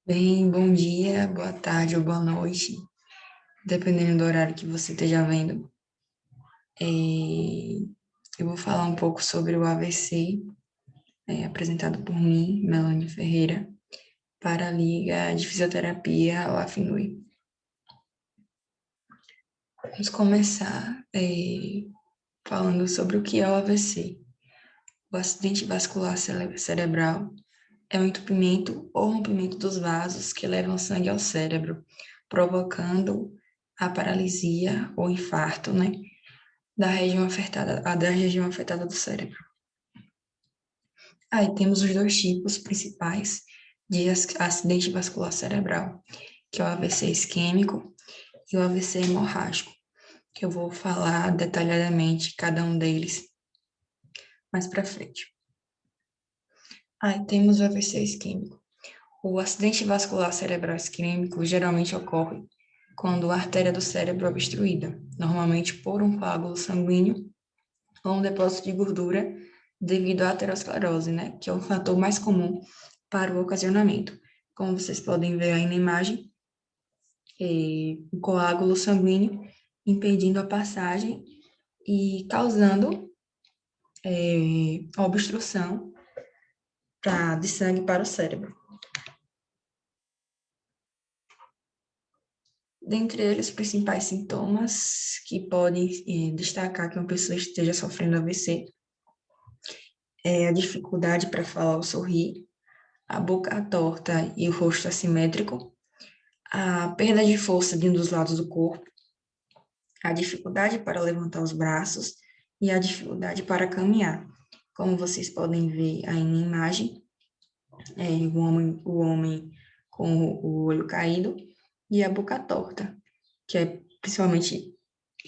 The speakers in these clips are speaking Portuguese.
Bem, bom dia, boa tarde ou boa noite, dependendo do horário que você esteja vendo. Eu vou falar um pouco sobre o AVC, apresentado por mim, Melanie Ferreira, para a Liga de Fisioterapia UFNUI. Vamos começar falando sobre o que é o AVC. O acidente vascular cerebral é um entupimento ou rompimento dos vasos que levam sangue ao cérebro, provocando a paralisia ou infarto, né, da região afetada do cérebro. Aí temos os dois tipos principais de acidente vascular cerebral, que é o AVC isquêmico e o AVC hemorrágico, que eu vou falar detalhadamente cada um deles mais para frente. Aí temos o AVC isquêmico. O acidente vascular cerebral isquêmico geralmente ocorre quando a artéria do cérebro é obstruída, normalmente por um coágulo sanguíneo ou um depósito de gordura devido à aterosclerose, né, que é o fator mais comum para o ocasionamento. Como vocês podem ver aí na imagem, o coágulo sanguíneo impedindo a passagem e causando obstrução de sangue para o cérebro. Dentre eles, os principais sintomas que podem destacar que uma pessoa esteja sofrendo AVC é a dificuldade para falar ou sorrir, a boca torta e o rosto assimétrico, a perda de força de um dos lados do corpo, a dificuldade para levantar os braços e a dificuldade para caminhar. Como vocês podem ver aí na imagem, o homem com o olho caído e a boca torta, que é principalmente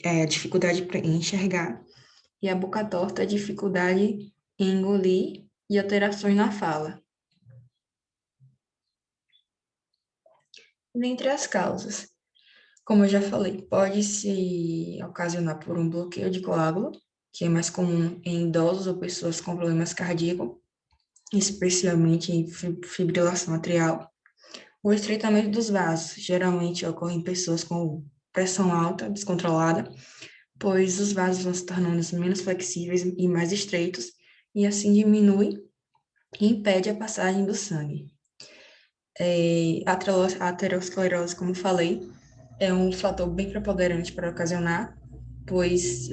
a dificuldade em enxergar, e a boca torta é a dificuldade em engolir e alterações na fala. Dentre as causas, como eu já falei, pode se ocasionar por um bloqueio de coágulo, que é mais comum em idosos ou pessoas com problemas cardíacos, especialmente em fibrilação atrial. O estreitamento dos vasos geralmente ocorre em pessoas com pressão alta, descontrolada, pois os vasos vão se tornando menos flexíveis e mais estreitos, e assim diminui e impede a passagem do sangue. A aterosclerose, como falei, é um fator bem preponderante para ocasionar, pois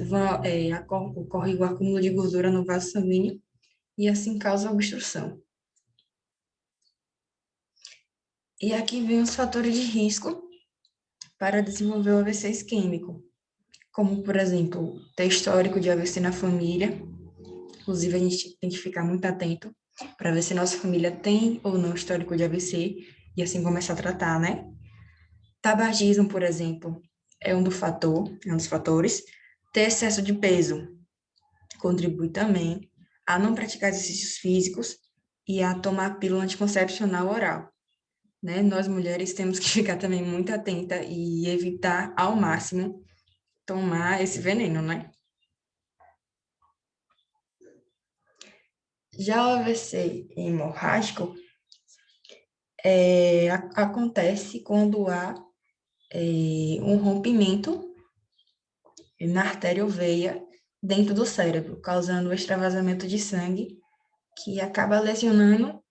ocorre o acúmulo de gordura no vaso sanguíneo e assim causa obstrução. E aqui vem os fatores de risco para desenvolver o AVC isquêmico, como, por exemplo, ter histórico de AVC na família. Inclusive, a gente tem que ficar muito atento para ver se nossa família tem ou não histórico de AVC e assim começar a tratar, né? Tabagismo, por exemplo, é um dos fatores. Ter excesso de peso contribui também a não praticar exercícios físicos e a tomar pílula anticoncepcional oral, né? Nós mulheres temos que ficar também muito atenta e evitar ao máximo tomar esse veneno, né? Já o AVC hemorrágico acontece quando há um rompimento na artéria ou veia dentro do cérebro, causando o extravasamento de sangue, que acaba lesionando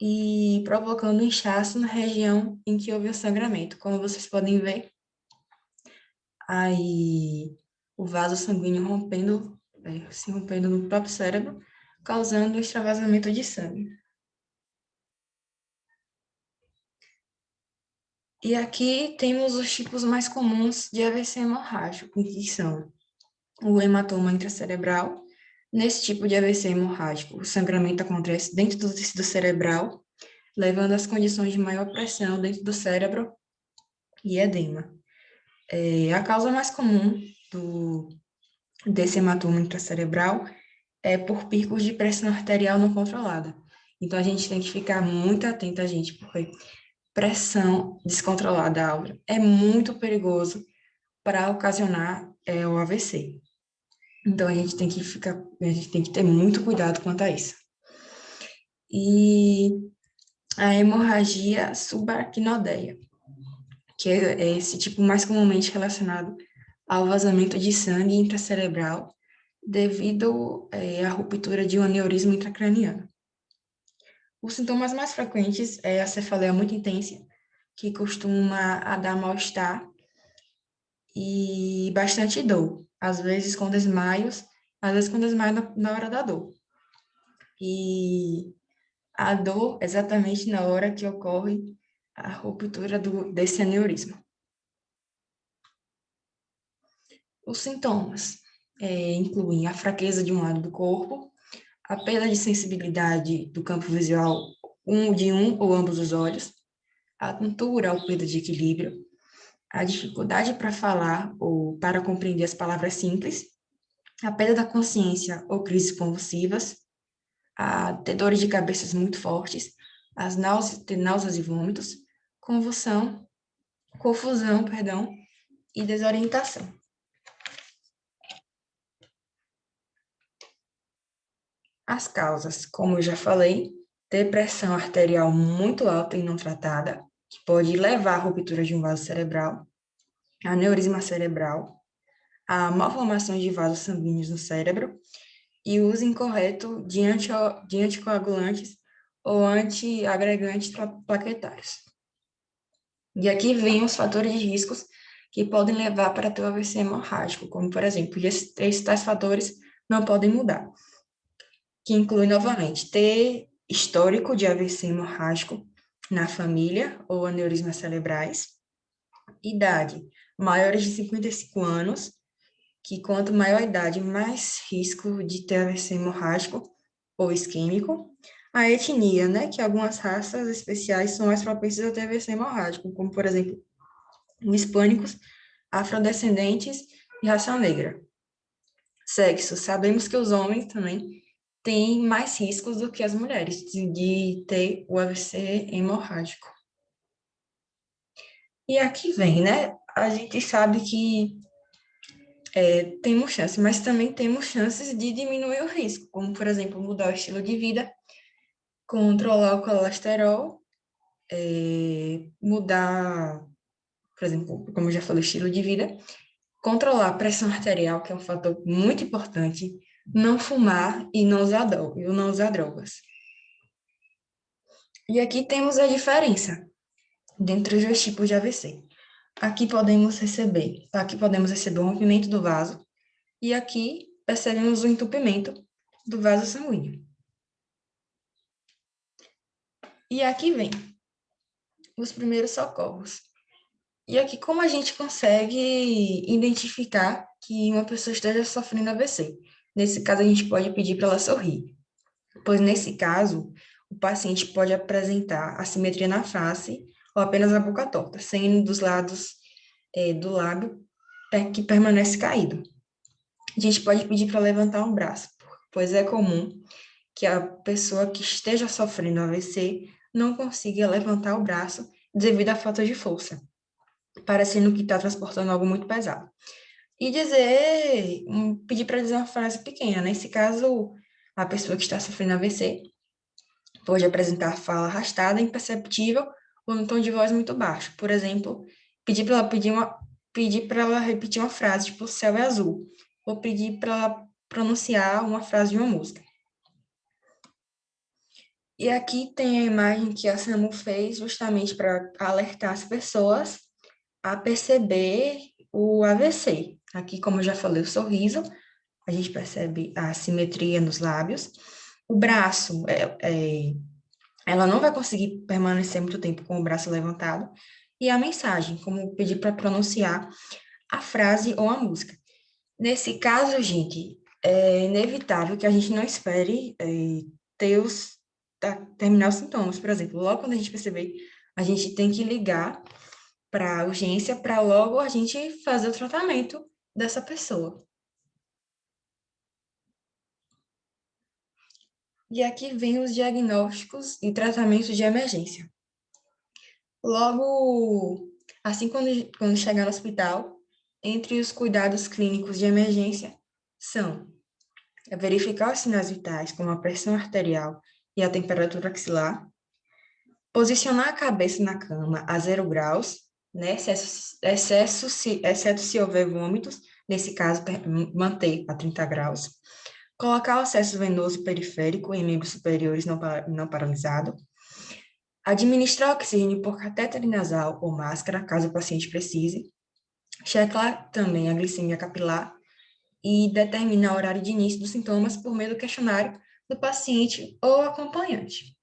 e provocando inchaço na região em que houve o sangramento. Como vocês podem ver, aí o vaso sanguíneo se rompendo no próprio cérebro, causando o extravasamento de sangue. E aqui temos os tipos mais comuns de AVC hemorrágico, que são o hematoma intracerebral. Nesse tipo de AVC hemorrágico, o sangramento acontece dentro do tecido cerebral, levando às condições de maior pressão dentro do cérebro e edema. A causa mais comum desse hematoma intracerebral é por picos de pressão arterial não controlada. Então, a gente tem que ficar muito atento, gente, porque pressão descontrolada, Álvaro, é muito perigoso para ocasionar o AVC. Então, a gente tem que ter muito cuidado quanto a isso. E a hemorragia subaracnoidea, que é esse tipo mais comumente relacionado ao vazamento de sangue intracerebral devido à ruptura de um aneurisma intracraniano. Os sintomas mais frequentes é a cefaleia muito intensa, que costuma a dar mal-estar e bastante dor, às vezes com desmaios, às vezes com desmaio na hora da dor. E a dor exatamente na hora que ocorre a ruptura desse aneurisma. Os sintomas incluem a fraqueza de um lado do corpo, a perda de sensibilidade do campo visual de um ou ambos os olhos, a tontura ou perda de equilíbrio, a dificuldade para falar ou para compreender as palavras simples, a perda da consciência ou crises convulsivas, a ter dores de cabeça muito fortes, ter náuseas e vômitos, confusão, e desorientação. As causas, como eu já falei, ter pressão arterial muito alta e não tratada, que pode levar à ruptura de um vaso cerebral, aneurisma cerebral, a malformação de vasos sanguíneos no cérebro e o uso incorreto de anticoagulantes ou antiagregantes plaquetários. E aqui vem os fatores de riscos que podem levar para ter o AVC hemorrágico, como, por exemplo, esses tais fatores não podem mudar, que inclui, novamente, ter histórico de AVC hemorrágico na família ou aneurismas cerebrais, idade, maiores de 55 anos, que quanto maior a idade, mais risco de ter AVC hemorrágico ou isquêmico, a etnia, né, que algumas raças especiais são mais propensas a ter AVC hemorrágico, como, por exemplo, os hispânicos, afrodescendentes e raça negra. Sexo, sabemos que os homens também têm mais riscos do que as mulheres de ter o AVC hemorrágico. E aqui vem, né? A gente sabe que temos chance, mas também temos chances de diminuir o risco, como, por exemplo, mudar o estilo de vida, controlar o colesterol, mudar, por exemplo, como eu já falei, o estilo de vida, controlar a pressão arterial, que é um fator muito importante, não fumar e não usar drogas. E aqui temos a diferença dentre os dois tipos de AVC. Aqui podemos receber o rompimento do vaso e aqui percebemos o entupimento do vaso sanguíneo. E aqui vem os primeiros socorros. E aqui como a gente consegue identificar que uma pessoa esteja sofrendo AVC? Nesse caso, a gente pode pedir para ela sorrir, pois nesse caso, o paciente pode apresentar assimetria na face ou apenas a boca torta, sendo dos lados do lábio que permanece caído. A gente pode pedir para levantar um braço, pois é comum que a pessoa que esteja sofrendo AVC não consiga levantar o braço devido à falta de força, parecendo que está transportando algo muito pesado. E pedir para dizer uma frase pequena. Nesse caso, a pessoa que está sofrendo AVC pode apresentar fala arrastada, imperceptível ou num tom de voz muito baixo. Por exemplo, pedir para ela repetir uma frase, tipo, o céu é azul, ou pedir para ela pronunciar uma frase de uma música. E aqui tem a imagem que a SAMU fez justamente para alertar as pessoas a perceber o AVC. Aqui, como eu já falei, o sorriso, a gente percebe a assimetria nos lábios. O braço, ela não vai conseguir permanecer muito tempo com o braço levantado. E a mensagem, como pedir para pronunciar a frase ou a música. Nesse caso, gente, é inevitável que a gente não espere ter terminar os sintomas. Por exemplo, logo quando a gente perceber, a gente tem que ligar para a urgência para logo a gente fazer o tratamento dessa pessoa. E aqui vem os diagnósticos e tratamentos de emergência. Logo, assim quando chegar no hospital, entre os cuidados clínicos de emergência são verificar os sinais vitais, como a pressão arterial e a temperatura axilar, Posicionar a cabeça na cama a 0 graus, né? Exceto se houver vômitos, nesse caso, manter a 30 graus. Colocar o acesso venoso periférico em membros superiores não paralisado. Administrar oxigênio por catéter nasal ou máscara, caso o paciente precise. Checar também a glicemia capilar e determinar o horário de início dos sintomas por meio do questionário do paciente ou acompanhante.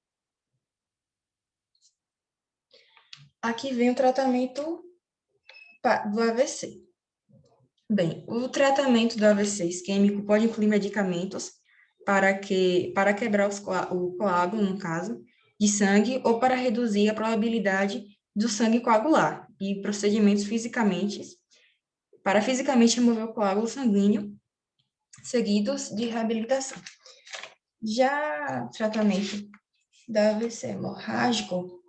Aqui vem o tratamento do AVC. Bem, o tratamento do AVC isquêmico pode incluir medicamentos para quebrar o coágulo, no caso, de sangue, ou para reduzir a probabilidade do sangue coagular, e procedimentos para fisicamente remover o coágulo sanguíneo, seguidos de reabilitação. Já o tratamento do AVC hemorrágico,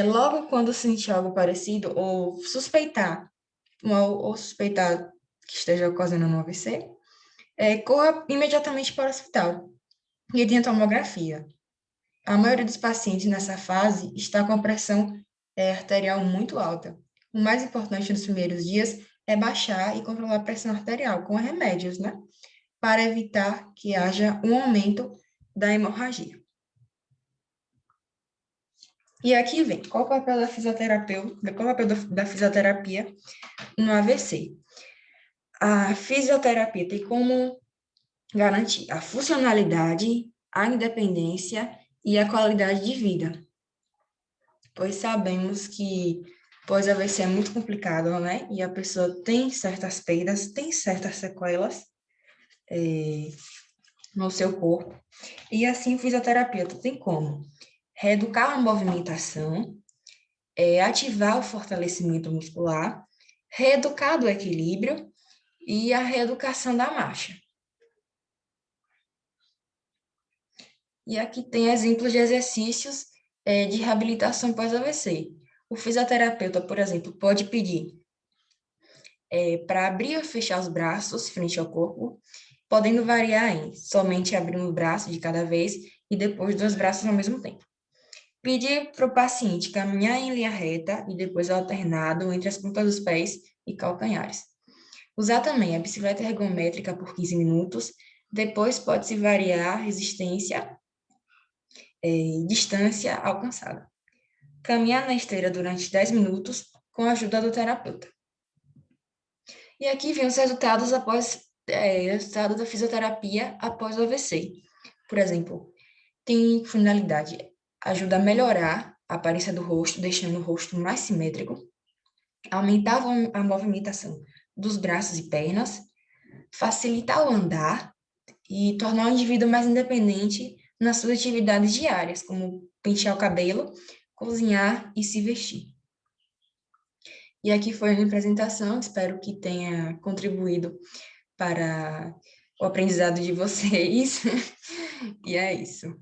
logo quando sentir algo parecido, ou suspeitar que esteja ocasionando um AVC, corra imediatamente para o hospital e tenha tomografia. A maioria dos pacientes nessa fase está com a pressão arterial muito alta. O mais importante nos primeiros dias é baixar e controlar a pressão arterial com remédios, né? Para evitar que haja um aumento da hemorragia. E aqui vem, qual o papel da fisioterapia no AVC? A fisioterapia tem como garantir a funcionalidade, a independência e a qualidade de vida, pois sabemos que pós-AVC é muito complicado, né? E a pessoa tem certas perdas, tem certas sequelas no seu corpo. E assim, o fisioterapeuta tem como reeducar a movimentação, ativar o fortalecimento muscular, reeducar o equilíbrio e a reeducação da marcha. E aqui tem exemplos de exercícios de reabilitação pós-AVC. O fisioterapeuta, por exemplo, pode pedir para abrir ou fechar os braços frente ao corpo, podendo variar em somente abrir um braço de cada vez e depois 2 braços ao mesmo tempo. Pedir para o paciente caminhar em linha reta e depois alternado entre as pontas dos pés e calcanhares. Usar também a bicicleta ergométrica por 15 minutos, depois pode-se variar a resistência e distância alcançada. Caminhar na esteira durante 10 minutos com a ajuda do terapeuta. E aqui vem os resultados resultados da fisioterapia após o AVC. Por exemplo, tem finalidade, ajuda a melhorar a aparência do rosto, deixando o rosto mais simétrico, aumentar a movimentação dos braços e pernas, facilitar o andar e tornar o indivíduo mais independente nas suas atividades diárias, como pentear o cabelo, cozinhar e se vestir. E aqui foi a minha apresentação, espero que tenha contribuído para o aprendizado de vocês. E é isso.